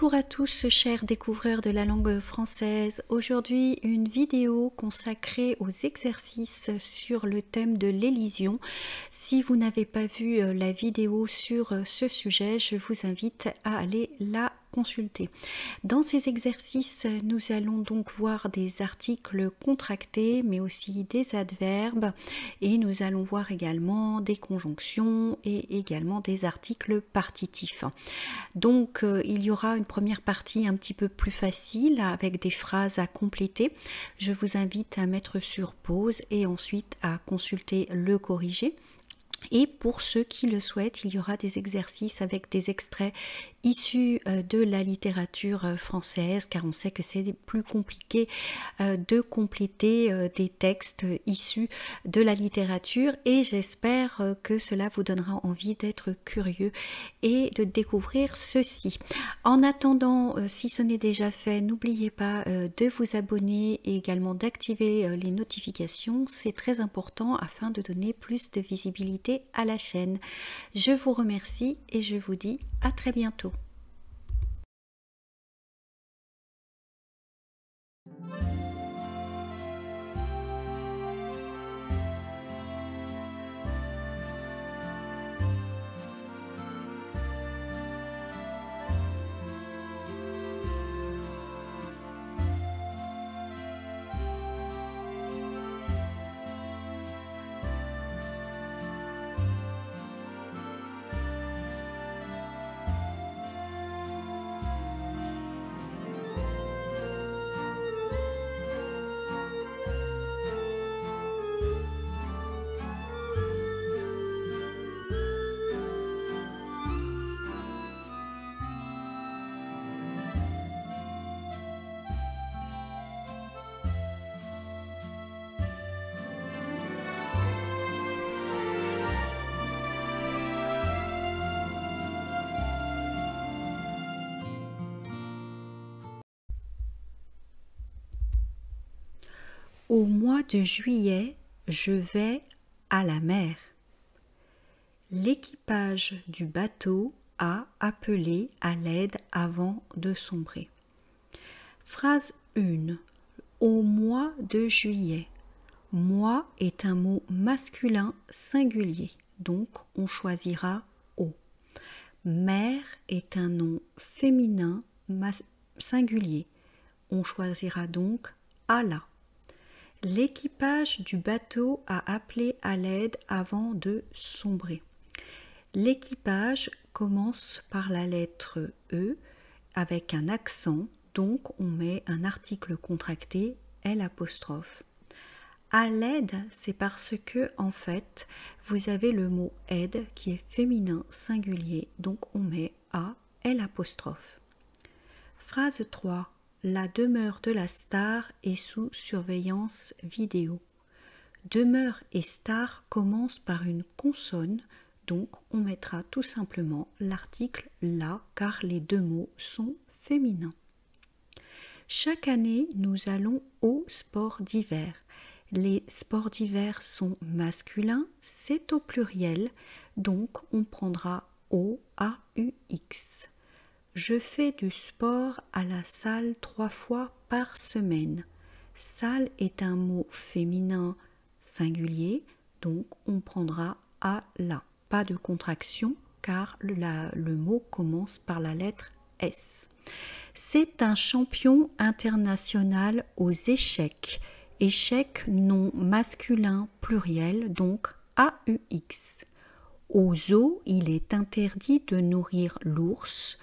Bonjour à tous, chers découvreurs de la langue française. Aujourd'hui, une vidéo consacrée aux exercices sur le thème de l'élision. Si vous n'avez pas vu la vidéo sur ce sujet, je vous invite à aller la consulter. Dans ces exercices, nous allons donc voir des articles contractés, mais aussi des adverbes, et nous allons voir également des conjonctions et également des articles partitifs. Donc il y aura une première partie un petit peu plus facile avec des phrases à compléter. Je vous invite à mettre sur pause et ensuite à consulter le corrigé. Et pour ceux qui le souhaitent, il y aura des exercices avec des extraits issus de la littérature française, car on sait que c'est plus compliqué de compléter des textes issus de la littérature, et j'espère que cela vous donnera envie d'être curieux et de découvrir ceci. En attendant, si ce n'est déjà fait, n'oubliez pas de vous abonner et également d'activer les notifications, c'est très important afin de donner plus de visibilité à la chaîne. Je vous remercie et je vous dis à très bientôt. Au mois de juillet, je vais à la mer. L'équipage du bateau a appelé à l'aide avant de sombrer. Phrase 1. Au mois de juillet. Mois est un mot masculin singulier, donc on choisira au. Mer est un nom féminin singulier, on choisira donc à la. L'équipage du bateau a appelé à l'aide avant de sombrer. L'équipage commence par la lettre E avec un accent, donc on met un article contracté, L'. À l'aide, c'est parce que, en fait, vous avez le mot aide qui est féminin singulier, donc on met A, L'. Phrase 3. La demeure de la star est sous surveillance vidéo. Demeure et star commencent par une consonne, donc on mettra tout simplement l'article la car les deux mots sont féminins. Chaque année, nous allons aux sports d'hiver. Les sports d'hiver sont masculins, c'est au pluriel, donc on prendra O-A-U-X. Je fais du sport à la salle 3 fois par semaine. Salle est un mot féminin singulier, donc on prendra à la. Pas de contraction car le mot commence par la lettre S. C'est un champion international aux échecs. Échec nom masculin pluriel, donc AUX. Au zoo, il est interdit de nourrir l'ours.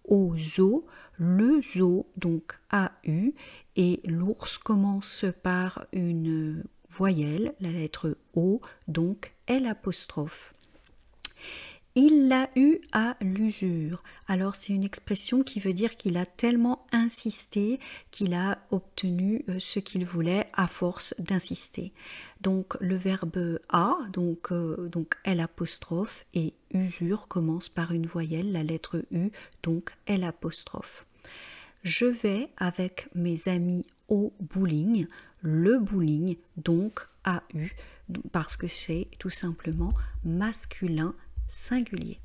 Au zoo, le zoo, donc AU, et l'ours commence par une voyelle, la lettre O, donc L'. Il l'a eu à l'usure. Alors c'est une expression qui veut dire qu'il a tellement insisté qu'il a obtenu ce qu'il voulait à force d'insister. Donc le verbe a, donc L', et usure commence par une voyelle, la lettre U, donc L'. Je vais avec mes amis au bowling, le bowling, donc AU, parce que c'est tout simplement masculin singulier.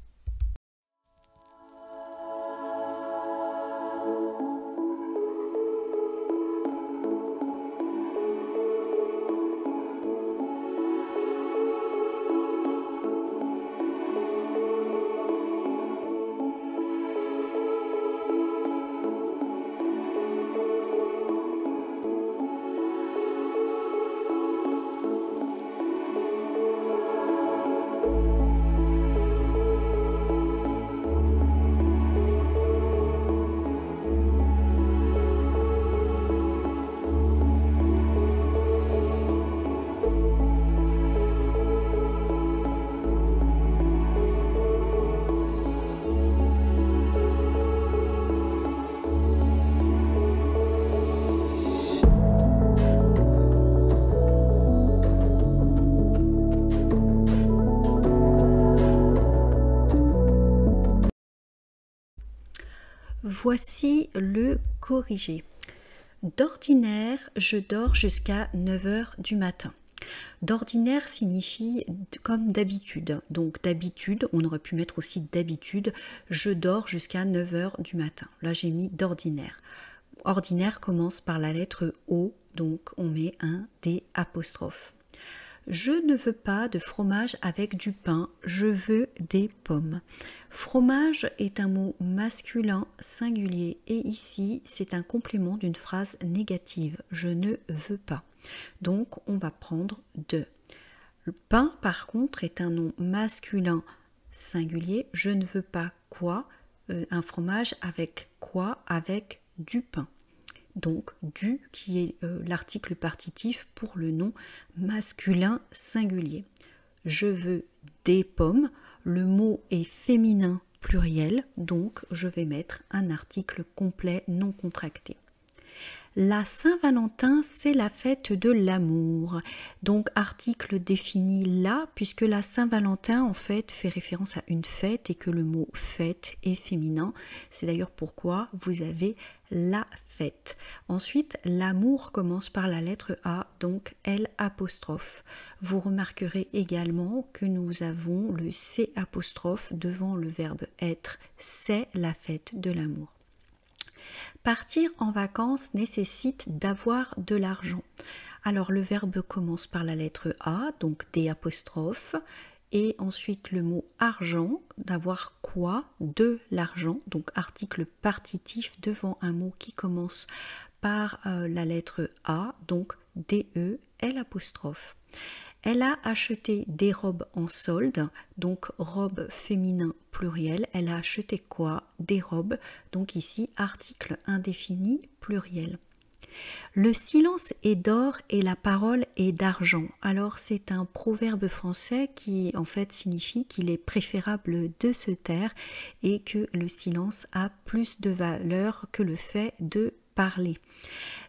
Voici le corrigé. D'ordinaire, je dors jusqu'à 9 heures du matin. D'ordinaire signifie comme d'habitude. Donc d'habitude, on aurait pu mettre aussi d'habitude, je dors jusqu'à 9 heures du matin. Là, j'ai mis d'ordinaire. Ordinaire commence par la lettre O, donc on met un D apostrophe. Je ne veux pas de fromage avec du pain, je veux des pommes. Fromage est un mot masculin singulier et ici c'est un complément d'une phrase négative, je ne veux pas. Donc on va prendre de. Le pain par contre est un nom masculin singulier, je ne veux pas quoi, un fromage avec quoi, avec du pain. Donc du qui est l'article partitif pour le nom masculin singulier. Je veux des pommes, le mot est féminin pluriel, donc je vais mettre un article complet non contracté. La Saint-Valentin, c'est la fête de l'amour. Donc article défini là, puisque la Saint-Valentin en fait fait référence à une fête et que le mot fête est féminin. C'est d'ailleurs pourquoi vous avez la fête. Ensuite, l'amour commence par la lettre A, donc L apostrophe. Vous remarquerez également que nous avons le C apostrophe devant le verbe être. C'est la fête de l'amour. Partir en vacances nécessite d'avoir de l'argent. Alors le verbe commence par la lettre A, donc D apostrophe, et ensuite le mot argent, d'avoir quoi? De l'argent, donc article partitif devant un mot qui commence par la lettre A, donc DE, L apostrophe. Elle a acheté des robes en solde, donc robe féminin pluriel. Elle a acheté quoi? Des robes, donc ici article indéfini pluriel. Le silence est d'or et la parole est d'argent. Alors c'est un proverbe français qui en fait signifie qu'il est préférable de se taire et que le silence a plus de valeur que le fait de parler.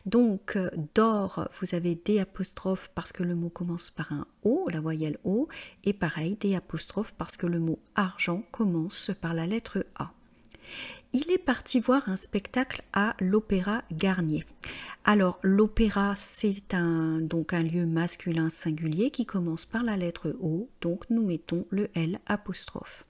Donc d'or, vous avez D apostrophe parce que le mot commence par un O, la voyelle O, et pareil D apostrophe parce que le mot argent commence par la lettre A. Il est parti voir un spectacle à l'Opéra Garnier. Alors l'opéra c'est donc un lieu masculin singulier qui commence par la lettre O, donc nous mettons le L apostrophe.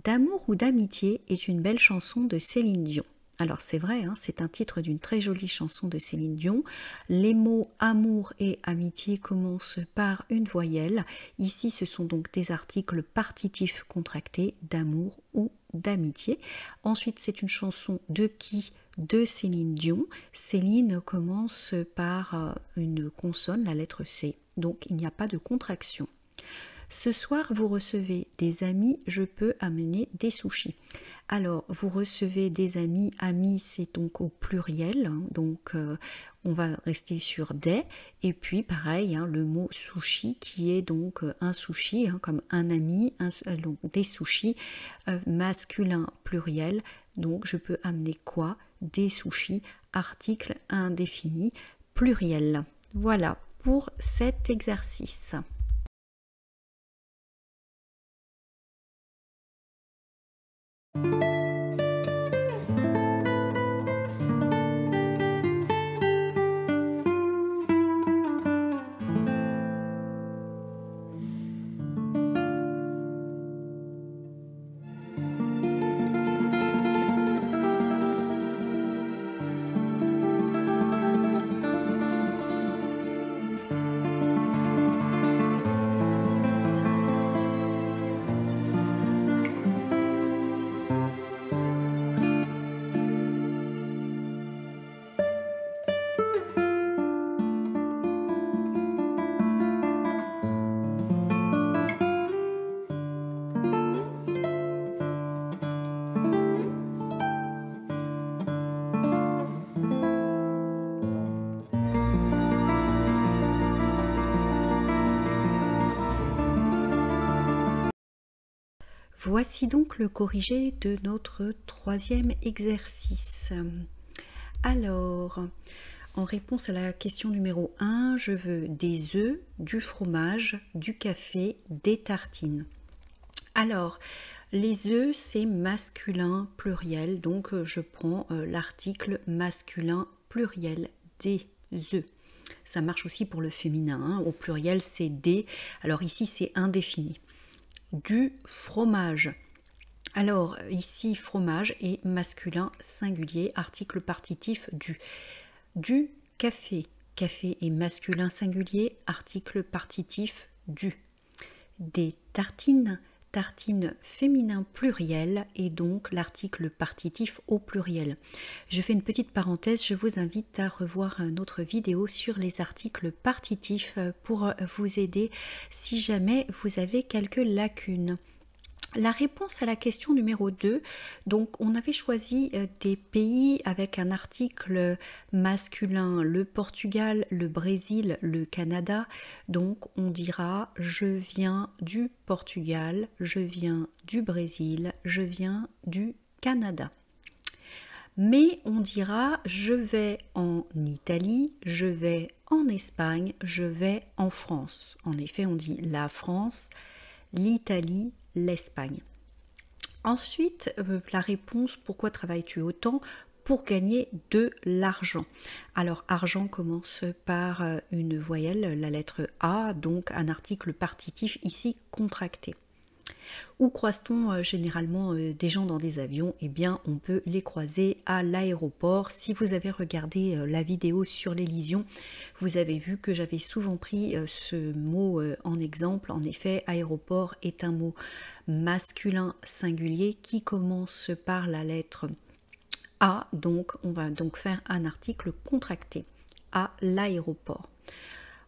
D'amour ou d'amitié est une belle chanson de Céline Dion. Alors c'est vrai, hein, c'est un titre d'une très jolie chanson de Céline Dion. Les mots amour et amitié commencent par une voyelle. Ici ce sont donc des articles partitifs contractés d'amour ou d'amitié. Ensuite c'est une chanson de qui? De Céline Dion. Céline commence par une consonne, la lettre C. Donc il n'y a pas de contraction. Ce soir, vous recevez des amis, je peux amener des sushis. Alors, vous recevez des amis, amis c'est donc au pluriel, hein, donc on va rester sur des. Et puis pareil, hein, le mot sushi qui est donc un sushi, hein, comme un ami, donc des sushis, masculin pluriel. Donc je peux amener quoi? Des sushis, article indéfini pluriel. Voilà pour cet exercice. Voici donc le corrigé de notre troisième exercice. Alors, en réponse à la question numéro 1, je veux des œufs, du fromage, du café, des tartines. Alors, Les œufs, c'est masculin pluriel, donc je prends l'article masculin pluriel, des œufs. Ça marche aussi pour le féminin, hein. Au pluriel c'est des, alors ici c'est indéfini. Du fromage. Alors ici fromage est masculin singulier, article partitif du. Du café. Café est masculin singulier, article partitif du. Des tartines. Tartine féminin pluriel et donc l'article partitif au pluriel. Je fais une petite parenthèse, je vous invite à revoir notre vidéo sur les articles partitifs pour vous aider si jamais vous avez quelques lacunes. La réponse à la question numéro 2, donc on avait choisi des pays avec un article masculin, le Portugal, le Brésil, le Canada, donc on dira je viens du Portugal, je viens du Brésil, je viens du Canada. Mais on dira je vais en Italie, je vais en Espagne, je vais en France. En effet, on dit la France, l'Italie, l'Espagne. Ensuite, la réponse, pourquoi travailles-tu autant? Pour gagner de l'argent. Alors, argent commence par une voyelle, la lettre A, donc un article partitif ici contracté. Où croise-t-on généralement des gens dans des avions? Eh bien, on peut les croiser à l'aéroport. Si vous avez regardé la vidéo sur l'élision, vous avez vu que j'avais souvent pris ce mot en exemple. En effet, aéroport est un mot masculin singulier qui commence par la lettre A. Donc, on va donc faire un article contracté à l'aéroport.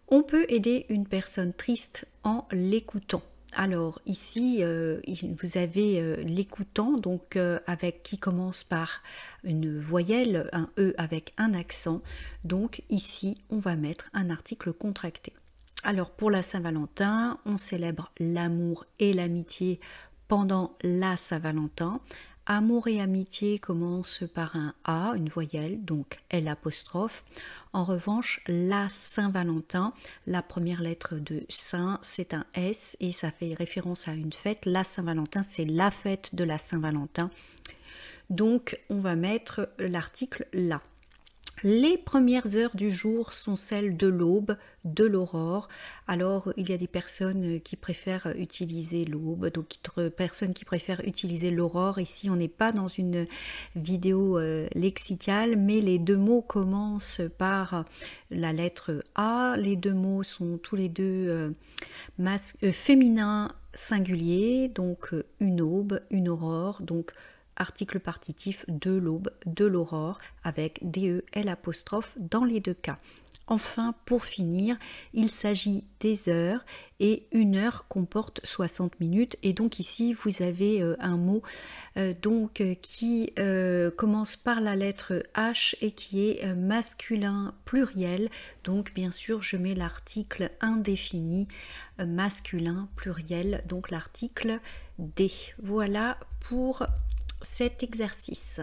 On peut aider une personne triste en l'écoutant. Alors ici, vous avez l'écoutant, donc avec qui commence par une voyelle, un E avec un accent. Donc ici, on va mettre un article contracté. Alors pour la Saint-Valentin, on célèbre l'amour et l'amitié pendant la Saint-Valentin. Amour et amitié commencent par un A, une voyelle, donc L'. En revanche, la Saint-Valentin, la première lettre de Saint, c'est un S et ça fait référence à une fête. La Saint-Valentin, c'est la fête de la Saint-Valentin. Donc, on va mettre l'article là. Les premières heures du jour sont celles de l'aube, de l'aurore. Alors, il y a des personnes qui préfèrent utiliser l'aube, d'autres personnes qui préfèrent utiliser l'aurore. Ici, on n'est pas dans une vidéo lexicale, mais les deux mots commencent par la lettre A. Les deux mots sont tous les deux féminins singuliers, donc une aube, une aurore, donc article partitif de l'aube, de l'aurore, avec DE, L' dans les deux cas. Enfin, pour finir, il s'agit des heures et une heure comporte 60 minutes. Et donc ici, vous avez un mot qui commence par la lettre H et qui est masculin pluriel. Donc bien sûr, je mets l'article indéfini masculin pluriel, donc l'article D. Voilà pour cet exercice.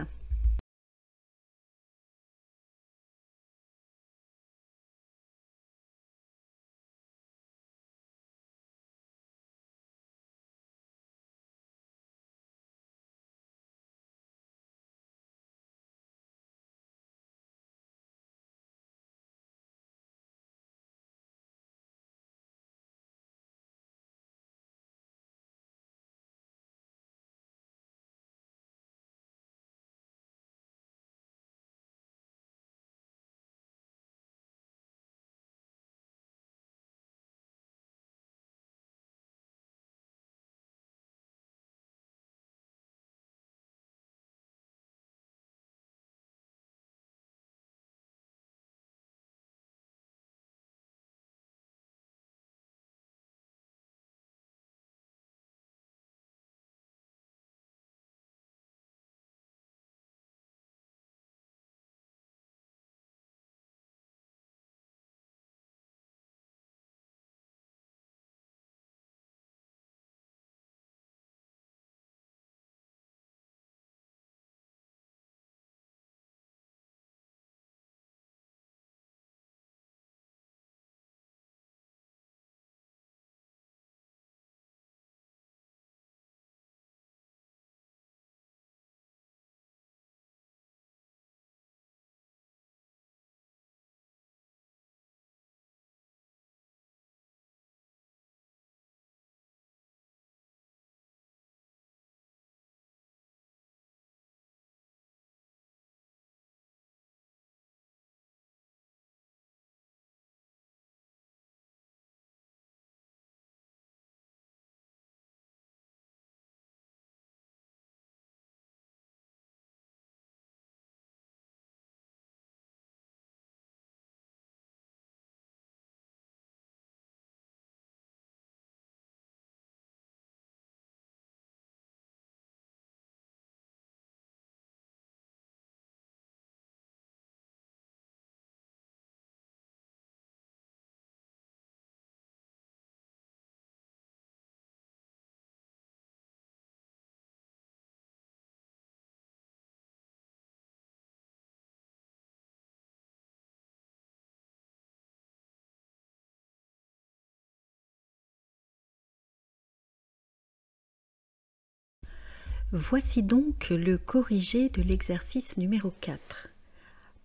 Voici donc le corrigé de l'exercice numéro 4.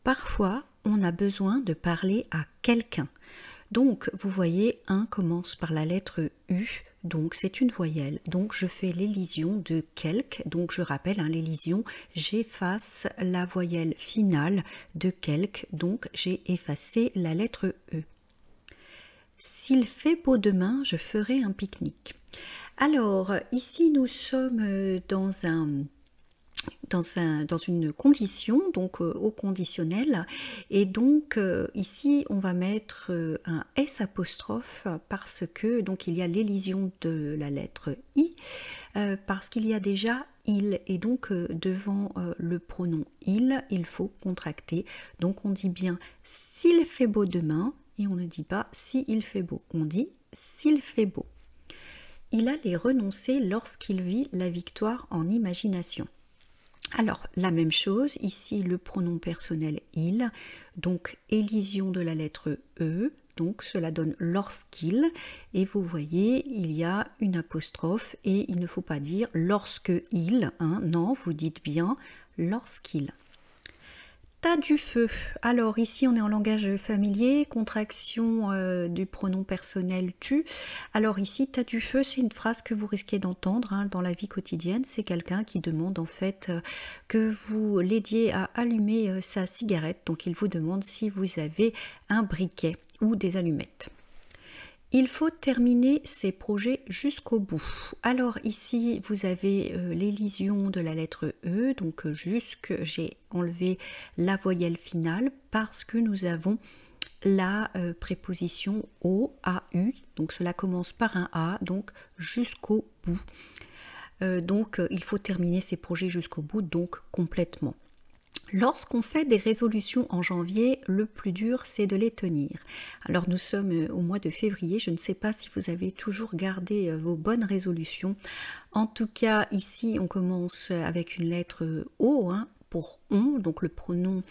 Parfois, on a besoin de parler à quelqu'un. Donc, vous voyez, 1 commence par la lettre U, donc c'est une voyelle. Donc, je fais l'élision de quelque. Donc, je rappelle l'élision, j'efface la voyelle finale de quelque. Donc, j'ai effacé la lettre E. S'il fait beau demain, je ferai un pique-nique. Alors, ici, nous sommes dans une condition, donc au conditionnel, et donc ici on va mettre un S apostrophe parce que donc il y a l'élision de la lettre I, parce qu'il y a déjà il, et donc devant le pronom il faut contracter, donc on dit bien s'il fait beau demain, et on ne dit pas s'il fait beau, on dit s'il fait beau. Il allait renoncer lorsqu'il vit la victoire en imagination. Alors, la même chose, ici le pronom personnel il, donc élision de la lettre E, donc cela donne lorsqu'il, et vous voyez, il y a une apostrophe et il ne faut pas dire lorsque il, non, vous dites bien lorsqu'il. T'as du feu. Alors ici on est en langage familier, contraction du pronom personnel tu. Alors ici t'as du feu, c'est une phrase que vous risquez d'entendre dans la vie quotidienne. C'est quelqu'un qui demande en fait que vous l'aidiez à allumer sa cigarette. Donc il vous demande si vous avez un briquet ou des allumettes. Il faut terminer ces projets jusqu'au bout. Alors ici, vous avez l'élision de la lettre E, donc j'ai enlevé la voyelle finale parce que nous avons la préposition au, AU, donc cela commence par un A, donc jusqu'au bout. Il faut terminer ces projets jusqu'au bout, donc complètement. Lorsqu'on fait des résolutions en janvier, le plus dur, c'est de les tenir. Alors nous sommes au mois de février, je ne sais pas si vous avez toujours gardé vos bonnes résolutions. En tout cas, ici, on commence avec une lettre O pour on, donc le pronom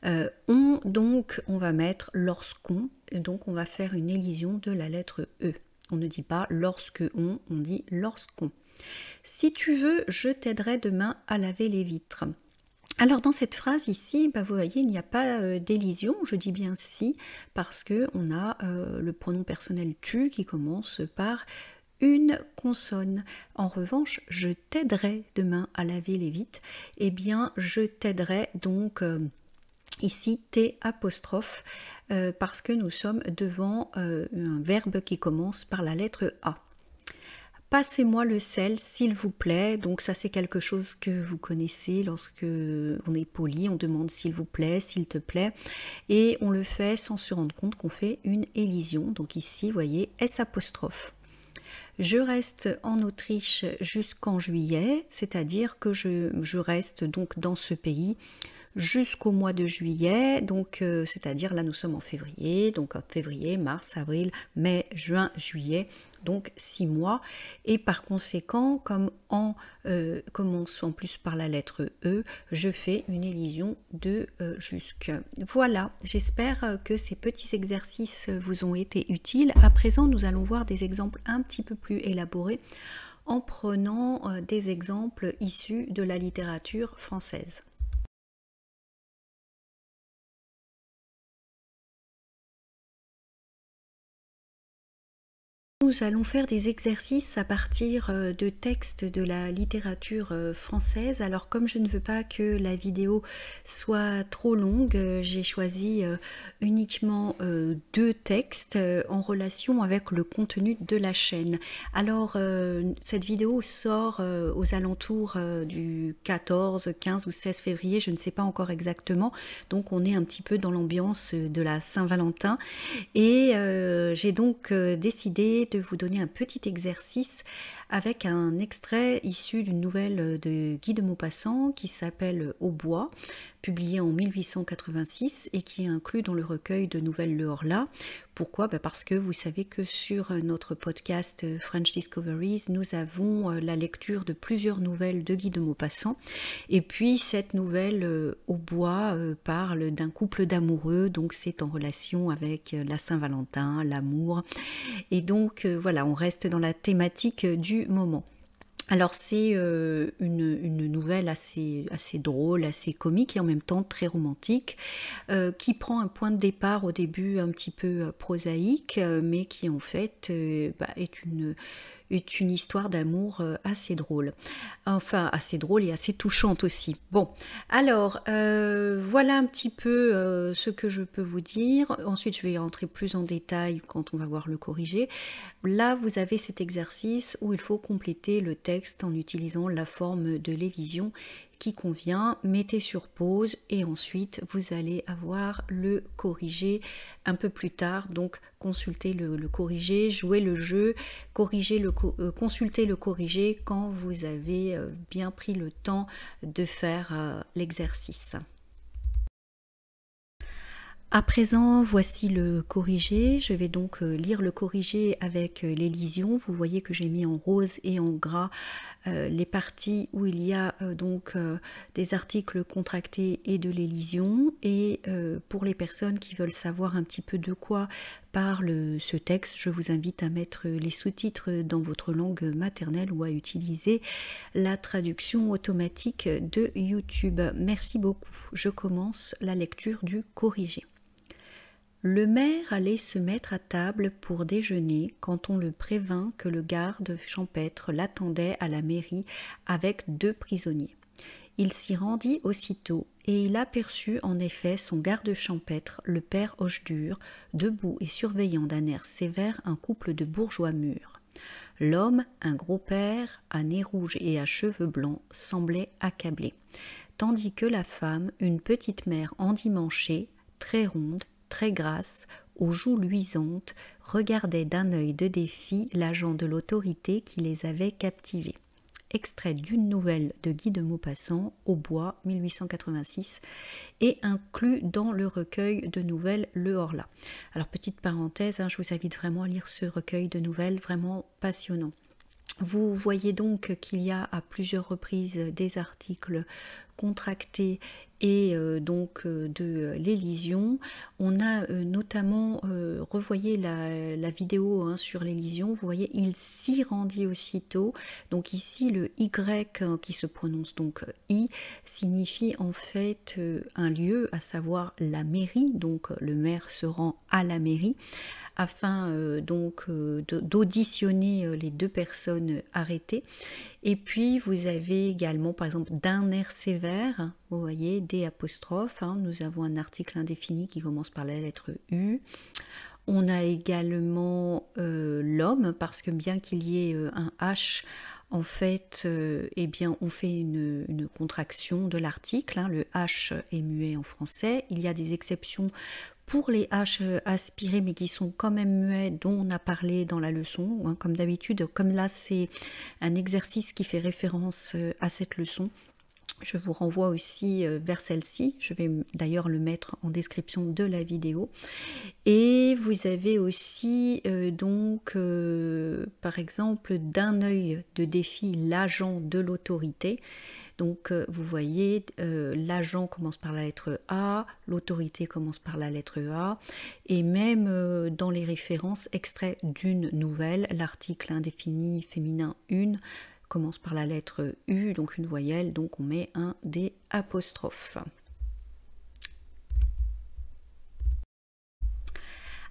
on, donc on va mettre lorsqu'on, donc on va faire une élision de la lettre E. On ne dit pas lorsque on dit lorsqu'on. Si tu veux, je t'aiderai demain à laver les vitres. Alors dans cette phrase ici, vous voyez, il n'y a pas d'élision, je dis bien si, parce qu'on a le pronom personnel tu qui commence par une consonne. En revanche, je t'aiderai demain à laver les vitres, eh bien je t'aiderai donc ici T apostrophe, parce que nous sommes devant un verbe qui commence par la lettre A. Passez-moi le sel, s'il vous plaît. Donc ça, c'est quelque chose que vous connaissez lorsque on est poli. On demande s'il vous plaît, s'il te plaît. Et on le fait sans se rendre compte qu'on fait une élision. Donc ici, vous voyez, S apostrophe. Je reste en Autriche jusqu'en juillet, c'est-à-dire que je reste donc dans ce pays jusqu'au mois de juillet, donc c'est-à-dire là nous sommes en février, donc en février, mars, avril, mai, juin, juillet, donc 6 mois, et par conséquent, comme en commence en plus par la lettre E, je fais une élision de jusque. Voilà, j'espère que ces petits exercices vous ont été utiles. À présent, nous allons voir des exemples un petit peu plus élaborés en prenant des exemples issus de la littérature française. Nous allons faire des exercices à partir de textes de la littérature française. Alors comme je ne veux pas que la vidéo soit trop longue, j'ai choisi uniquement 2 textes en relation avec le contenu de la chaîne. Alors cette vidéo sort aux alentours du 14, 15 ou 16 février, je ne sais pas encore exactement. Donc on est un petit peu dans l'ambiance de la Saint-Valentin. Et j'ai donc décidé de vous donner un petit exercice avec un extrait issu d'une nouvelle de Guy de Maupassant qui s'appelle Au bois, publié en 1886 et qui est inclus dans le recueil de nouvelles Le Horla. Pourquoi? Parce que vous savez que sur notre podcast French Discoveries, nous avons la lecture de plusieurs nouvelles de Guy de Maupassant. Et puis cette nouvelle Au bois parle d'un couple d'amoureux, donc c'est en relation avec la Saint-Valentin, l'amour. Et donc voilà, on reste dans la thématique du moment. Alors c'est une nouvelle assez drôle, assez comique et en même temps très romantique, qui prend un point de départ au début un petit peu prosaïque, mais qui en fait est une histoire d'amour assez drôle. Enfin, assez drôle et assez touchante aussi. Bon, alors, voilà un petit peu ce que je peux vous dire. Ensuite, je vais rentrer plus en détail quand on va voir le corrigé. Là, vous avez cet exercice où il faut compléter le texte en utilisant la forme de l'élision qui convient. Mettez sur pause et ensuite vous allez avoir le corrigé un peu plus tard. Donc consultez le corrigé, jouez le jeu, consultez le corrigé quand vous avez bien pris le temps de faire l'exercice. À présent, voici le corrigé. Je vais donc lire le corrigé avec l'élision. Vous voyez que j'ai mis en rose et en gras les parties où il y a des articles contractés et de l'élision. Et pour les personnes qui veulent savoir un petit peu de quoi parle ce texte, je vous invite à mettre les sous-titres dans votre langue maternelle ou à utiliser la traduction automatique de YouTube. Merci beaucoup. Je commence la lecture du corrigé. Le maire allait se mettre à table pour déjeuner quand on le prévint que le garde champêtre l'attendait à la mairie avec 2 prisonniers. Il s'y rendit aussitôt et il aperçut en effet son garde champêtre, le père Hochedur, debout et surveillant d'un air sévère un couple de bourgeois mûrs. L'homme, un gros père, à nez rouge et à cheveux blancs, semblait accablé, tandis que la femme, une petite mère endimanchée, très ronde, très grasse, aux joues luisantes, regardait d'un œil de défi l'agent de l'autorité qui les avait captivés. Extrait d'une nouvelle de Guy de Maupassant, Au bois, 1886, et inclus dans le recueil de nouvelles Le Horla. Alors petite parenthèse, je vous invite vraiment à lire ce recueil de nouvelles, vraiment passionnant. Vous voyez donc qu'il y a à plusieurs reprises des articles contractés et de l'élision. On a notamment revoyé la vidéo sur l'élision. Vous voyez, il s'y rendit aussitôt. Donc ici, le Y qui se prononce donc I signifie en fait un lieu, à savoir la mairie. Donc le maire se rend à la mairie afin d'auditionner les 2 personnes arrêtées. Et puis vous avez également par exemple d'un air sévère, vous voyez, des apostrophes, nous avons un article indéfini qui commence par la lettre U. On a également l'homme, parce que bien qu'il y ait un H, en fait, on fait une contraction de l'article. Le H est muet en français. Il y a des exceptions pour les H aspirés, mais qui sont quand même muets, dont on a parlé dans la leçon. Comme d'habitude, comme là, c'est un exercice qui fait référence à cette leçon. Je vous renvoie aussi vers celle-ci, je vais d'ailleurs le mettre en description de la vidéo. Et vous avez aussi par exemple d'un œil de défi l'agent de l'autorité. Donc vous voyez, l'agent commence par la lettre A, l'autorité commence par la lettre A, et même dans les références, extrait d'une nouvelle, l'article indéfini féminin une, commence par la lettre U, donc une voyelle, donc on met un D apostrophe.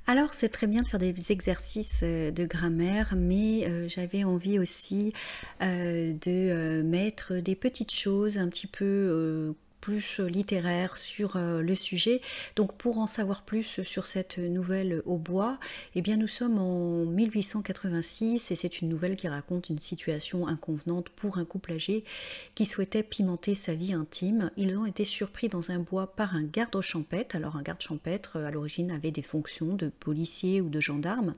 Alors c'est très bien de faire des exercices de grammaire, mais j'avais envie aussi de mettre des petites choses un petit peu plus littéraire sur le sujet. Donc pour en savoir plus sur cette nouvelle Au bois, eh bien nous sommes en 1886 et c'est une nouvelle qui raconte une situation inconvenante pour un couple âgé qui souhaitait pimenter sa vie intime. Ils ont été surpris dans un bois par un garde champêtre. Alors un garde champêtre à l'origine avait des fonctions de policier ou de gendarme,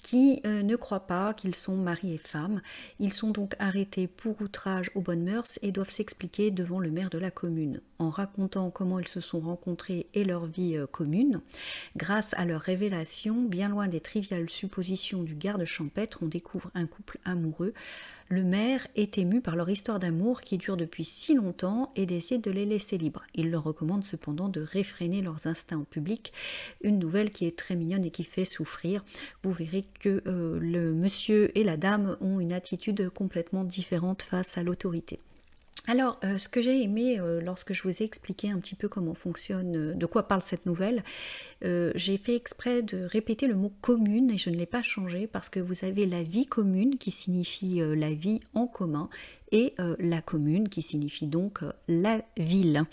qui ne croient pas qu'ils sont mari et femme. Ils sont donc arrêtés pour outrage aux bonnes mœurs et doivent s'expliquer devant le maire de la commune, en racontant comment ils se sont rencontrés et leur vie commune. Grâce à leur révélation, bien loin des triviales suppositions du garde champêtre, on découvre un couple amoureux. Le maire est ému par leur histoire d'amour qui dure depuis si longtemps et décide de les laisser libres. Il leur recommande cependant de réfréner leurs instincts en public, une nouvelle qui est très mignonne et qui fait souffrir. Vous verrez que le monsieur et la dame ont une attitude complètement différente face à l'autorité. Alors, ce que j'ai aimé lorsque je vous ai expliqué un petit peu comment fonctionne, de quoi parle cette nouvelle, j'ai fait exprès de répéter le mot commune et je ne l'ai pas changé parce que vous avez la vie commune qui signifie la vie en commun et la commune qui signifie donc la ville.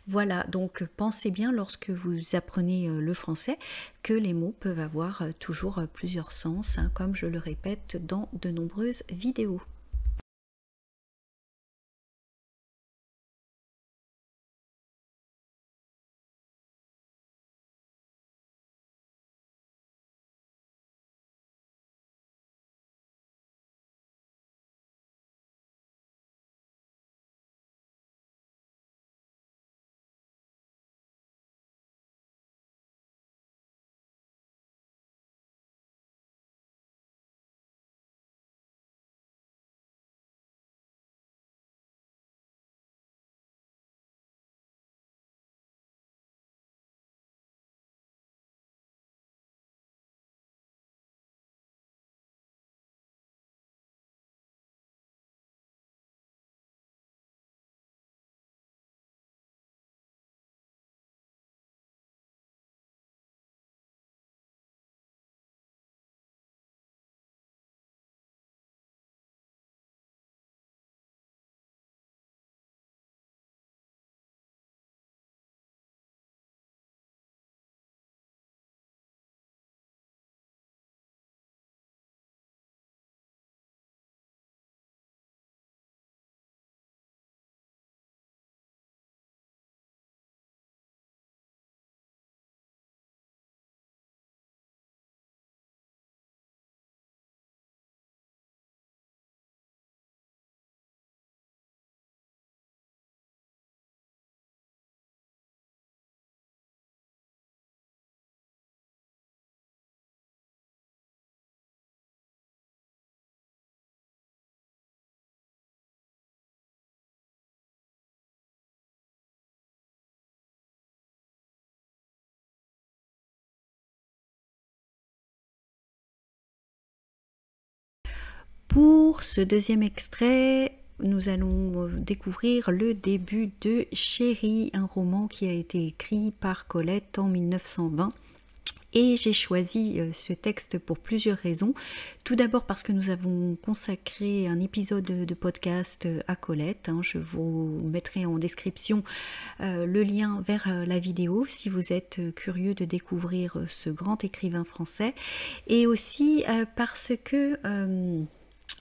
Voilà, donc pensez bien lorsque vous apprenez le français que les mots peuvent avoir toujours plusieurs sens, hein, comme je le répète dans de nombreuses vidéos. Pour ce deuxième extrait, nous allons découvrir le début de Chérie, un roman qui a été écrit par Colette en 1920. Et j'ai choisi ce texte pour plusieurs raisons. Tout d'abord parce que nous avons consacré un épisode de podcast à Colette. Je vous mettrai en description le lien vers la vidéo si vous êtes curieux de découvrir ce grand écrivain français. Et aussi parce que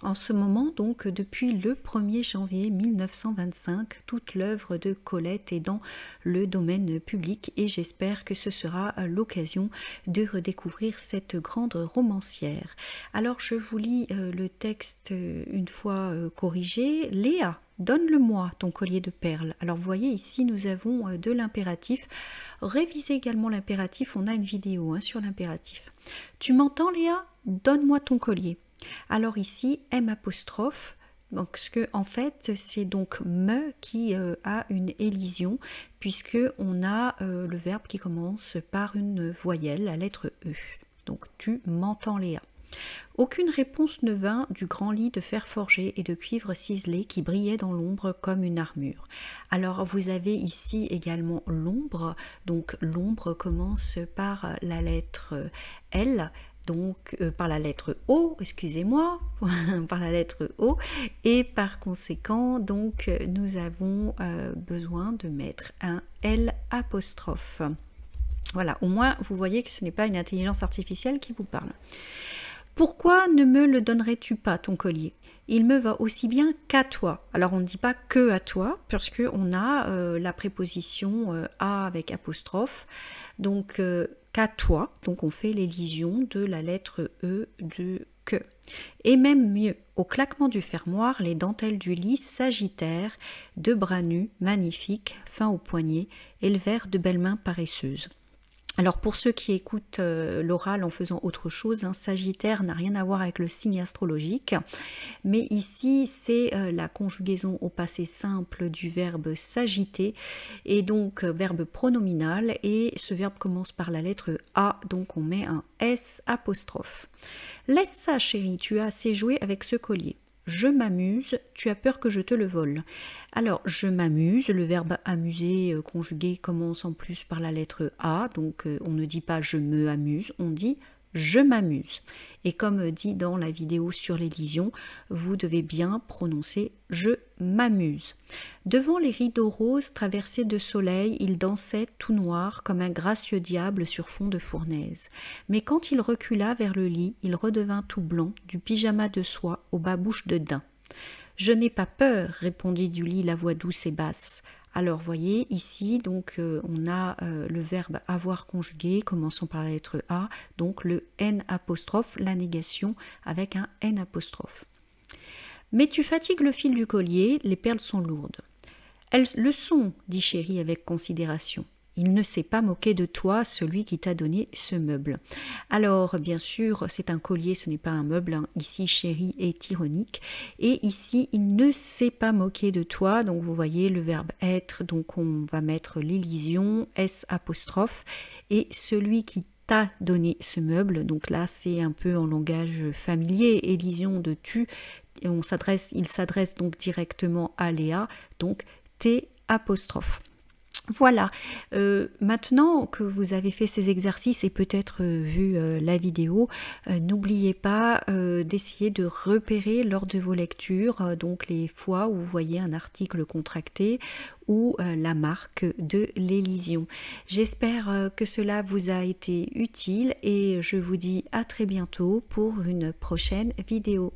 en ce moment, donc depuis le 1er janvier 1925, toute l'œuvre de Colette est dans le domaine public et j'espère que ce sera l'occasion de redécouvrir cette grande romancière. Alors je vous lis le texte une fois corrigé. Léa, donne-le-moi ton collier de perles. Alors vous voyez ici nous avons de l'impératif. Révisez également l'impératif, on a une vidéo sur l'impératif. Tu m'entends Léa? Donne-moi ton collier. Alors ici, M apostrophe, donc en fait c'est donc me qui a une élision puisque on a le verbe qui commence par une voyelle, la lettre E. Donc tu m'entends Léa. Aucune réponse ne vint du grand lit de fer forgé et de cuivre ciselé qui brillait dans l'ombre comme une armure. Alors vous avez ici également l'ombre, donc l'ombre commence par la lettre L, donc par la lettre O, excusez-moi, par la lettre O, et par conséquent, donc nous avons besoin de mettre un L apostrophe. Voilà, au moins vous voyez que ce n'est pas une intelligence artificielle qui vous parle. Pourquoi ne me le donnerais-tu pas, ton collier? Il me va aussi bien qu'à toi. Alors on ne dit pas que à toi, parce qu'on a la préposition à avec apostrophe, donc qu'à toi, donc on fait l'élision de la lettre E de que. Et même mieux, au claquement du fermoir, les dentelles du lit s'agitèrent, deux bras nus, magnifiques, fins aux poignets, élevèrent de belles mains paresseuses. Alors pour ceux qui écoutent l'oral en faisant autre chose, hein, Sagittaire n'a rien à voir avec le signe astrologique, mais ici c'est la conjugaison au passé simple du verbe s'agiter, et donc verbe pronominal, et ce verbe commence par la lettre A, donc on met un S apostrophe. Laisse ça chérie, tu as assez joué avec ce collier. Je m'amuse, tu as peur que je te le vole. Alors, je m'amuse, le verbe amuser conjugué commence en plus par la lettre A, donc on ne dit pas je me amuse, on dit je m'amuse. Et comme dit dans la vidéo sur l'élision, vous devez bien prononcer je m'amuse. Devant les rideaux roses traversés de soleil, il dansait tout noir comme un gracieux diable sur fond de fournaise. Mais quand il recula vers le lit, il redevint tout blanc, du pyjama de soie aux babouches de daim. Je n'ai pas peur, répondit du lit la voix douce et basse. Alors, voyez, ici, donc, on a le verbe avoir conjugué, commençant par la lettre A, donc le N apostrophe, la négation avec un N apostrophe. Mais tu fatigues le fil du collier, les perles sont lourdes. Elles le sont, dit Chéri avec considération. Il ne s'est pas moqué de toi, celui qui t'a donné ce meuble. Alors, bien sûr, c'est un collier, ce n'est pas un meuble. Hein. Ici, Chéri est ironique. Et ici, il ne s'est pas moqué de toi. Donc, vous voyez le verbe être. Donc, on va mettre l'élision, S apostrophe. Et celui qui t'a donné ce meuble. Donc là, c'est un peu en langage familier. Élision de tu. Et il s'adresse donc directement à Léa. Donc, T apostrophe. Voilà, maintenant que vous avez fait ces exercices et peut-être vu la vidéo, n'oubliez pas d'essayer de repérer lors de vos lectures donc les fois où vous voyez un article contracté ou la marque de l'élision. J'espère que cela vous a été utile et je vous dis à très bientôt pour une prochaine vidéo.